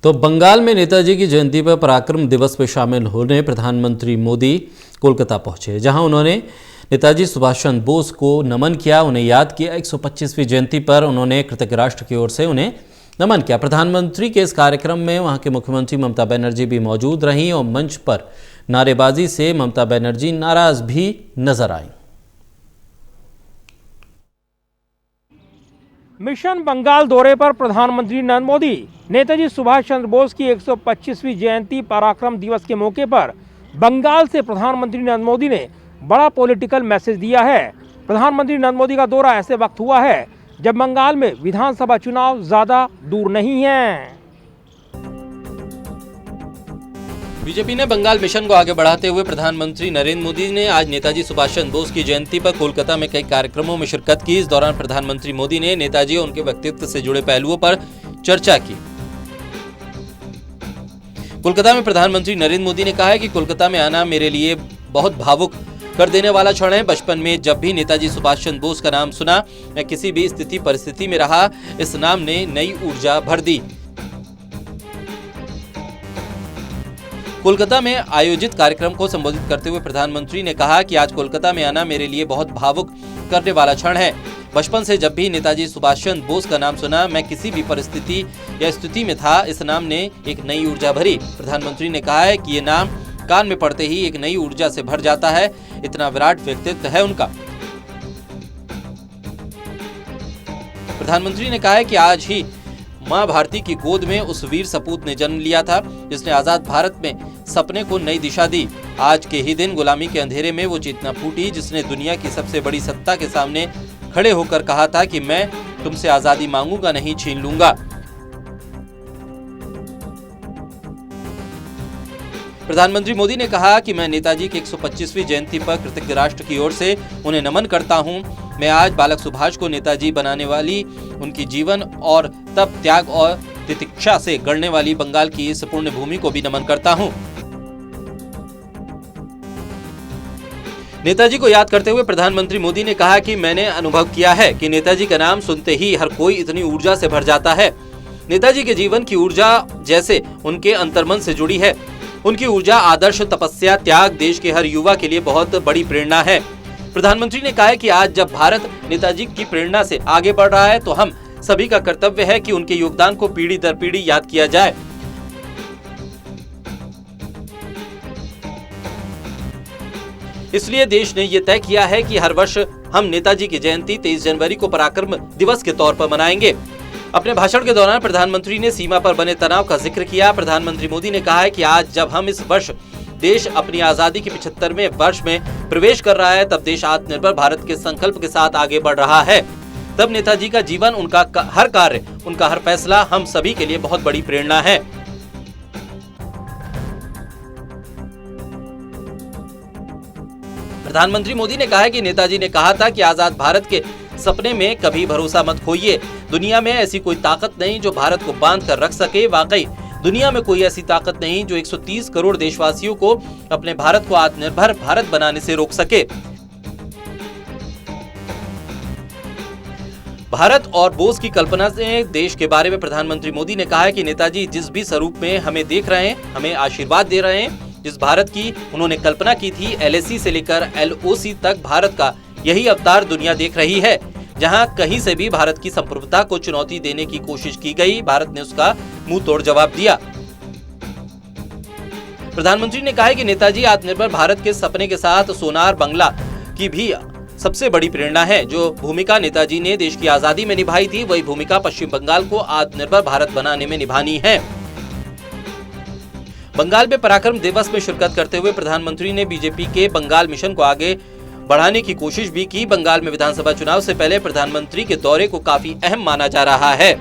तो बंगाल में नेताजी की जयंती पर पराक्रम दिवस में शामिल होने प्रधानमंत्री मोदी कोलकाता पहुंचे, जहां उन्होंने नेताजी सुभाष चंद्र बोस को नमन किया, उन्हें याद किया। 125वीं जयंती पर उन्होंने कृतज्ञ राष्ट्र की ओर से उन्हें नमन किया। प्रधानमंत्री के इस कार्यक्रम में वहां के मुख्यमंत्री ममता बनर्जी भी मौजूद रहीं और मंच पर नारेबाजी से ममता बनर्जी नाराज भी नजर आईं। मिशन बंगाल दौरे पर प्रधानमंत्री नरेंद्र मोदी नेताजी सुभाष चंद्र बोस की 125वीं जयंती पराक्रम दिवस के मौके पर बंगाल से प्रधानमंत्री नरेंद्र मोदी ने बड़ा पॉलिटिकल मैसेज दिया है। प्रधानमंत्री नरेंद्र मोदी का दौरा ऐसे वक्त हुआ है जब बंगाल में विधानसभा चुनाव ज्यादा दूर नहीं है। बीजेपी ने बंगाल मिशन को आगे बढ़ाते हुए प्रधानमंत्री नरेंद्र मोदी ने आज नेताजी सुभाष चंद्र बोस की जयंती पर कोलकाता में कई कार्यक्रमों में शिरकत की। इस दौरान प्रधानमंत्री मोदी ने नेताजी और उनके व्यक्तित्व से जुड़े पहलुओं पर चर्चा की। कोलकाता में प्रधानमंत्री नरेंद्र मोदी ने कहा है कि कोलकाता में आना मेरे लिए बहुत भावुक कर देने वाला क्षण है। बचपन में जब भी नेताजी सुभाष चंद्र बोस का नाम सुना, मैं किसी भी स्थिति परिस्थिति में रहा, इस नाम ने नई ऊर्जा भर दी। कोलकाता में आयोजित कार्यक्रम को संबोधित करते हुए प्रधानमंत्री ने कहा कि आज कोलकाता में आना मेरे लिए बहुत भावुक करने वाला क्षण है। बचपन से जब भी नेताजी सुभाष चंद्र बोस का नाम सुना, मैं किसी भी परिस्थिति या स्थिति में था, इस नाम ने एक नई ऊर्जा भरी। प्रधानमंत्री ने कहा है कि ये नाम कान में पड़ते ही एक नई ऊर्जा से भर जाता है, इतना विराट व्यक्तित्व है उनका। प्रधानमंत्री ने कहा है कि आज ही मां भारती की गोद में उस वीर सपूत ने जन्म लिया था जिसने आजाद भारत में सपने को नई दिशा दी। आज के ही दिन गुलामी के अंधेरे में वो चेतना फूटी जिसने दुनिया की सबसे बड़ी सत्ता के सामने खड़े होकर कहा था कि मैं तुमसे आजादी मांगूंगा, नहीं छीन लूंगा। प्रधानमंत्री मोदी ने कहा कि मैं नेताजी की 125वीं जयंती पर कृतज्ञ राष्ट्र की ओर से उन्हें नमन करता हूं। मैं आज बालक सुभाष को नेताजी बनाने वाली उनकी जीवन और तप, त्याग और तितिक्षा से गढ़ने वाली बंगाल की इस पुण्य भूमि को भी नमन करता हूं। नेताजी को याद करते हुए प्रधानमंत्री मोदी ने कहा कि मैंने अनुभव किया है कि नेताजी का नाम सुनते ही हर कोई इतनी ऊर्जा से भर जाता है। नेताजी के जीवन की ऊर्जा जैसे उनके अंतर्मन से जुड़ी है। उनकी ऊर्जा, आदर्श, तपस्या, त्याग देश के हर युवा के लिए बहुत बड़ी प्रेरणा है। प्रधानमंत्री ने कहा है कि आज जब भारत नेताजी की प्रेरणा से आगे बढ़ रहा है तो हम सभी का कर्तव्य है कि उनके योगदान को पीढ़ी दर पीढ़ी याद किया जाए। इसलिए देश ने यह तय किया है कि हर वर्ष हम नेताजी की जयंती 23 जनवरी को पराक्रम दिवस के तौर पर मनाएंगे। अपने भाषण के दौरान प्रधानमंत्री ने सीमा पर बने तनाव का जिक्र किया। प्रधानमंत्री मोदी ने कहा है कि आज जब हम इस वर्ष देश अपनी आजादी के 75वें वर्ष में प्रवेश कर रहा है, तब देश आत्मनिर्भर भारत के संकल्प के साथ आगे बढ़ रहा है। तब नेताजी का जीवन, उनका हर कार्य, उनका हर फैसला हम सभी के लिए बहुत बड़ी प्रेरणा है। प्रधानमंत्री मोदी ने कहा है कि नेताजी ने कहा था कि आजाद भारत के सपने में कभी भरोसा मत खोइए। दुनिया में ऐसी कोई ताकत नहीं जो भारत को बांध कर रख सके। वाकई दुनिया में कोई ऐसी ताकत नहीं जो 130 करोड़ देशवासियों को अपने भारत को आत्मनिर्भर भारत बनाने से रोक सके। भारत और बोस की कल्पना से देश के बारे में प्रधानमंत्री मोदी ने कहा है कि नेताजी जिस भी स्वरूप में हमें देख रहे हैं, हमें आशीर्वाद दे रहे हैं। जिस भारत की उन्होंने कल्पना की थी, LAC से लेकर LOC तक भारत का यही अवतार दुनिया देख रही है। जहां कहीं से भी भारत की संप्रभुता को चुनौती देने की कोशिश की गई, भारत ने उसका मुंह तोड़ जवाब दिया। प्रधानमंत्री ने कहा है कि नेताजी आत्मनिर्भर भारत के सपने के साथ सोनार बंगला की भी सबसे बड़ी प्रेरणा है। जो भूमिका नेताजी ने देश की आजादी में निभाई थी, वही भूमिका पश्चिम बंगाल को आत्मनिर्भर भारत बनाने में निभानी है। बंगाल में पराक्रम दिवस में शिरकत करते हुए प्रधानमंत्री ने बीजेपी के बंगाल मिशन को आगे बढ़ाने की कोशिश भी की। बंगाल में विधानसभा चुनाव से पहले प्रधानमंत्री के दौरे को काफी अहम माना जा रहा है।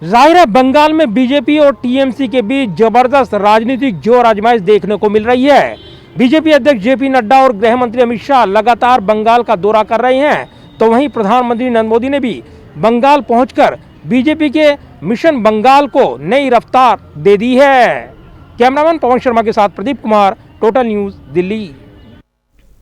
जाहिर है बंगाल में बीजेपी और टीएमसी के बीच जबरदस्त राजनीतिक जोर आजमाइश देखने को मिल रही है। बीजेपी अध्यक्ष JP नड्डा और गृह मंत्री अमित शाह लगातार बंगाल का दौरा कर रहे हैं, तो वहीं प्रधानमंत्री नरेंद्र मोदी ने भी बंगाल पहुंचकर बीजेपी के मिशन बंगाल को नई रफ्तार दे दी है। कैमरामैन पवन शर्मा के साथ प्रदीप कुमार, टोटल न्यूज, दिल्ली।